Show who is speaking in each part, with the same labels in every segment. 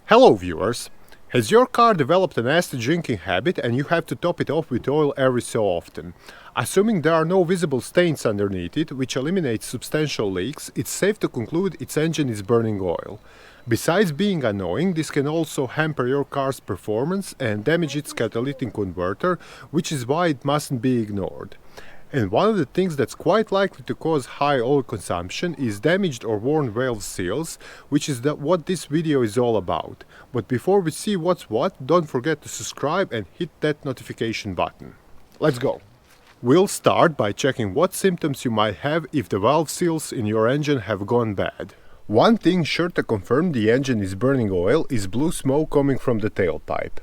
Speaker 1: Hello viewers! Has your car developed a nasty drinking habit and you have to top it off with oil every so often? Assuming there are no visible stains underneath it, which eliminates substantial leaks, it's safe to conclude its engine is burning oil. Besides being annoying, this can also hamper your car's performance and damage its catalytic converter, which is why it mustn't be ignored. And one of the things that's quite likely to cause high oil consumption is damaged or worn valve seals, which is what this video is all about. But before we see what's what, don't forget to subscribe and hit that notification button. Let's go! We'll start by checking what symptoms you might have if the valve seals in your engine have gone bad. One thing sure to confirm the engine is burning oil is blue smoke coming from the tailpipe.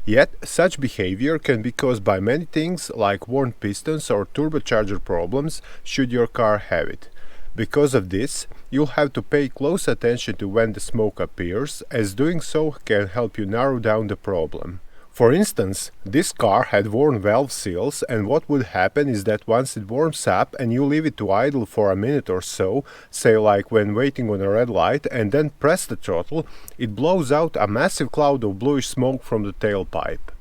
Speaker 1: Yet, such behavior can be caused by many things like worn pistons or turbocharger problems should your car have it. Because of this, you'll have to pay close attention to when the smoke appears, as doing so can help you narrow down the problem. For instance, this car had worn valve seals, and what would happen is that once it warms up and you leave it to idle for a minute or so, say like when waiting on a red light, and then press the throttle, it blows out a massive cloud of bluish smoke from the tailpipe.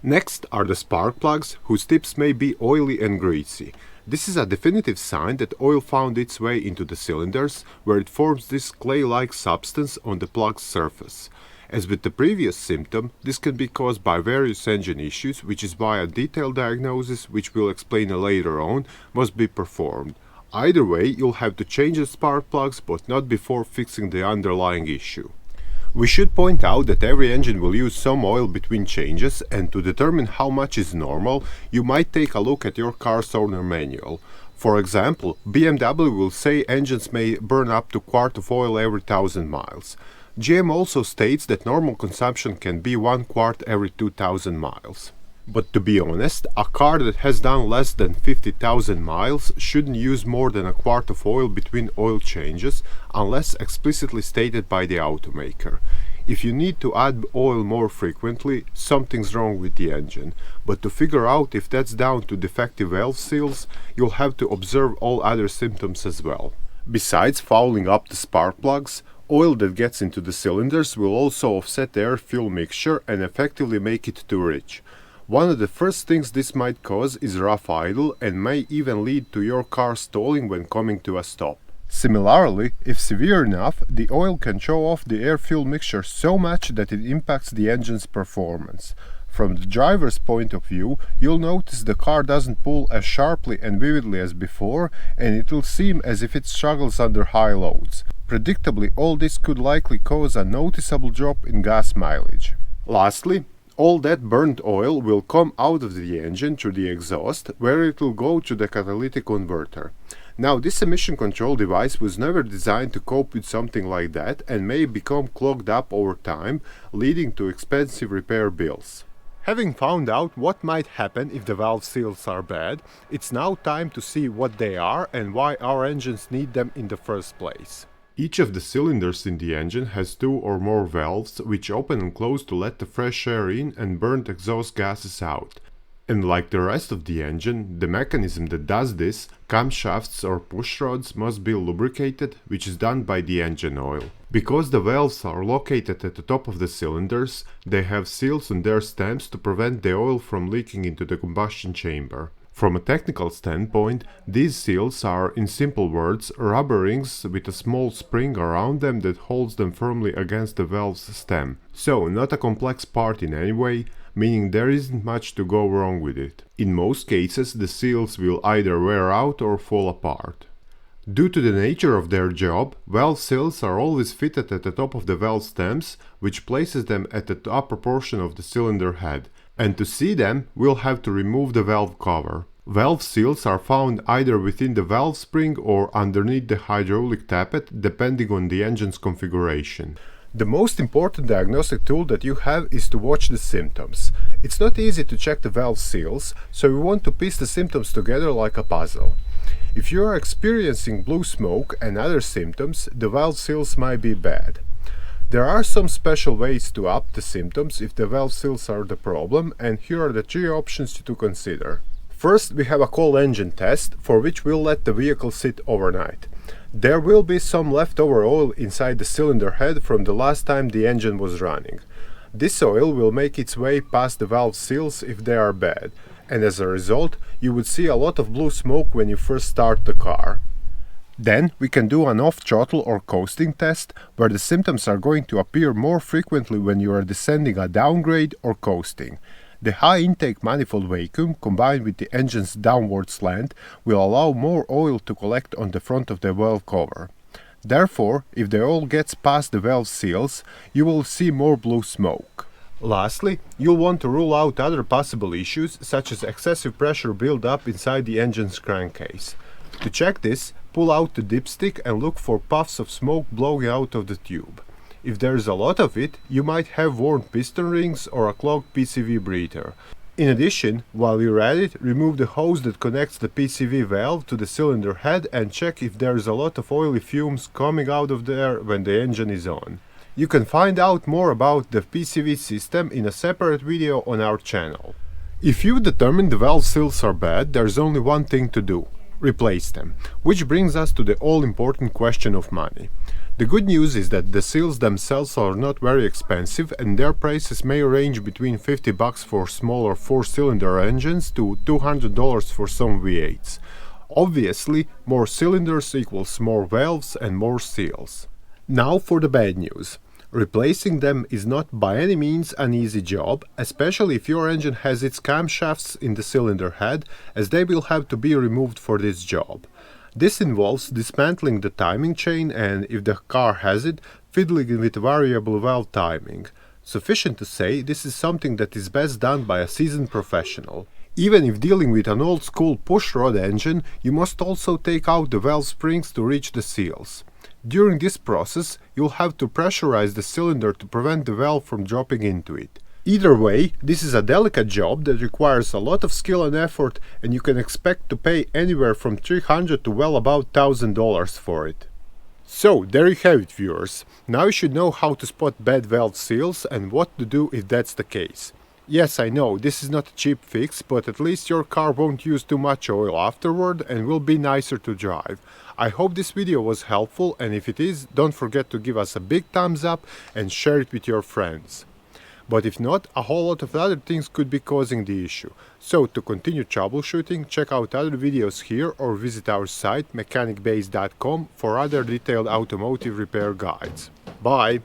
Speaker 1: Next are the spark plugs, whose tips may be oily and greasy. This is a definitive sign that oil found its way into the cylinders, where it forms this clay-like substance on the plug's surface. As with the previous symptom, this can be caused by various engine issues, which is why a detailed diagnosis, which we'll explain later on, must be performed. Either way, you'll have to change the spark plugs, but not before fixing the underlying issue. We should point out that every engine will use some oil between changes, and to determine how much is normal, you might take a look at your car's owner manual. For example, BMW will say engines may burn up to a quart of oil every 1,000 miles. GM also states that normal consumption can be 1 quart every 2,000 miles. But to be honest, a car that has done less than 50,000 miles shouldn't use more than a quart of oil between oil changes, unless explicitly stated by the automaker. If you need to add oil more frequently, something's wrong with the engine. But to figure out if that's down to defective valve seals, you'll have to observe all other symptoms as well. Besides fouling up the spark plugs, oil that gets into the cylinders will also offset the air-fuel mixture and effectively make it too rich. One of the first things this might cause is rough idle and may even lead to your car stalling when coming to a stop. Similarly, if severe enough, the oil can show off the air-fuel mixture so much that it impacts the engine's performance. From the driver's point of view, you'll notice the car doesn't pull as sharply and vividly as before, and it'll seem as if it struggles under high loads. Predictably, all this could likely cause a noticeable drop in gas mileage. Lastly, all that burnt oil will come out of the engine through the exhaust, where it will go to the catalytic converter. Now, this emission control device was never designed to cope with something like that and may become clogged up over time, leading to expensive repair bills. Having found out what might happen if the valve seals are bad, it's now time to see what they are and why our engines need them in the first place. Each of the cylinders in the engine has 2 or more valves which open and close to let the fresh air in and burnt exhaust gases out. And like the rest of the engine, the mechanism that does this, camshafts or pushrods, must be lubricated, which is done by the engine oil. Because the valves are located at the top of the cylinders, they have seals on their stems to prevent the oil from leaking into the combustion chamber. From a technical standpoint, these seals are, in simple words, rubber rings with a small spring around them that holds them firmly against the valve's stem. So, not a complex part in any way, meaning there isn't much to go wrong with it. In most cases, the seals will either wear out or fall apart. Due to the nature of their job, valve seals are always fitted at the top of the valve stems, which places them at the upper portion of the cylinder head. And to see them, we'll have to remove the valve cover. Valve seals are found either within the valve spring or underneath the hydraulic tappet, depending on the engine's configuration. The most important diagnostic tool that you have is to watch the symptoms. It's not easy to check the valve seals, so we want to piece the symptoms together like a puzzle. If you are experiencing blue smoke and other symptoms, the valve seals might be bad. There are some special ways to up the symptoms if the valve seals are the problem, and here are the 3 options to consider. First, we have a cold engine test, for which we'll let the vehicle sit overnight. There will be some leftover oil inside the cylinder head from the last time the engine was running. This oil will make its way past the valve seals if they are bad, and as a result, you would see a lot of blue smoke when you first start the car. Then we can do an off-throttle or coasting test, where the symptoms are going to appear more frequently when you are descending a downgrade or coasting. The high intake manifold vacuum, combined with the engine's downward slant, will allow more oil to collect on the front of the valve cover. Therefore, if the oil gets past the valve seals, you will see more blue smoke. Lastly, you'll want to rule out other possible issues, such as excessive pressure build-up inside the engine's crankcase. To check this, pull out the dipstick and look for puffs of smoke blowing out of the tube. If there is a lot of it, you might have worn piston rings or a clogged PCV breather. In addition, while you're at it, remove the hose that connects the PCV valve to the cylinder head and check if there is a lot of oily fumes coming out of there when the engine is on. You can find out more about the PCV system in a separate video on our channel. If you determine the valve seals are bad, there's only one thing to do: replace them. Which brings us to the all-important question of money. The good news is that the seals themselves are not very expensive, and their prices may range between $50 for smaller 4-cylinder engines to $200 for some V8s. Obviously, more cylinders equals more valves and more seals. Now for the bad news. Replacing them is not by any means an easy job, especially if your engine has its camshafts in the cylinder head, as they will have to be removed for this job. This involves dismantling the timing chain and, if the car has it, fiddling with variable valve timing. Sufficient to say, this is something that is best done by a seasoned professional. Even if dealing with an old-school pushrod engine, you must also take out the valve springs to reach the seals. During this process, you'll have to pressurize the cylinder to prevent the valve from dropping into it. Either way, this is a delicate job that requires a lot of skill and effort, and you can expect to pay anywhere from $300 to well above $1,000 for it. So, there you have it, viewers. Now you should know how to spot bad valve seals and what to do if that's the case. Yes, I know, this is not a cheap fix, but at least your car won't use too much oil afterward and will be nicer to drive. I hope this video was helpful, and if it is, don't forget to give us a big thumbs up and share it with your friends. But if not, a whole lot of other things could be causing the issue. So to continue troubleshooting, check out other videos here or visit our site mechanicbase.com for other detailed automotive repair guides. Bye!